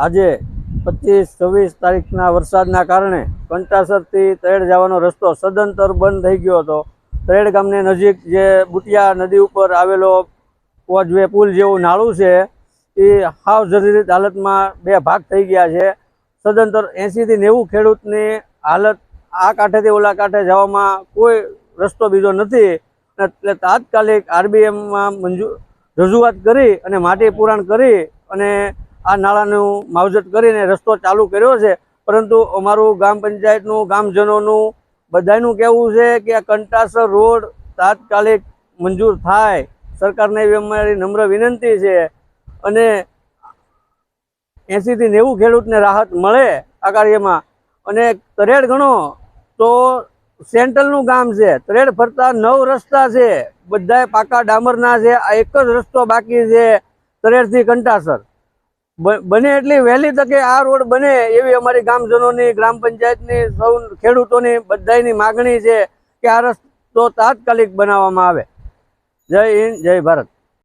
આજે 25-26 તારીખના વરસાદના કારણે કંટાસરથી તળેડ જવાનો રસ્તો સદંતર બંધ થઈ ગયો હતો। તળેડ ગામને નજીક જે બુટિયા નદી ઉપર આવેલો કોઝવે પુલ જેવું નાળું છે એ હાવ જર્જરિત હાલતમાં બે ભાગ થઈ ગયા છે। સદંતર 80 થી 90 ખેડૂતની હાલત આ કાંઠેથી ઓલા કાંઠે જવામાં કોઈ રસ્તો બીજો નથી। એટલે તાત્કાલિક આરબીએમમાં રજૂઆત કરી અને માટી પુરાણ કરી અને આ નાળાનું માવજત કરીને રસ્તો ચાલુ કર્યો છે। પરંતુ અમારું ગ્રામ પંચાયતનું ગામજનોનું બધાનું કહેવું છે કે આ કંટાસર રોડ તાત્કાલિક મંજૂર થાય, સરકારને એવી અમારી નમ્ર વિનંતી છે અને 80 થી 90 ખેડૂતને રાહત મળે આ કાર્યમાં। અને તળેડ ગણો તો સેન્ટ્રલનું ગામ છે, તળેડ ફરતા 9 રસ્તા છે, બધા પાકા ડામરના છે। આ એક જ રસ્તો બાકી છે તળેડથી કંટાસર। બને એટલી વહેલી તકે આ રોડ બને એવી અમારી ગામજનોની, ગ્રામ પંચાયતની, સૌ ખેડૂતોની બધાની માગણી છે કે આ રસ્તો તાત્કાલિક બનાવવામાં આવે। જય હિન્દ, જય ભારત।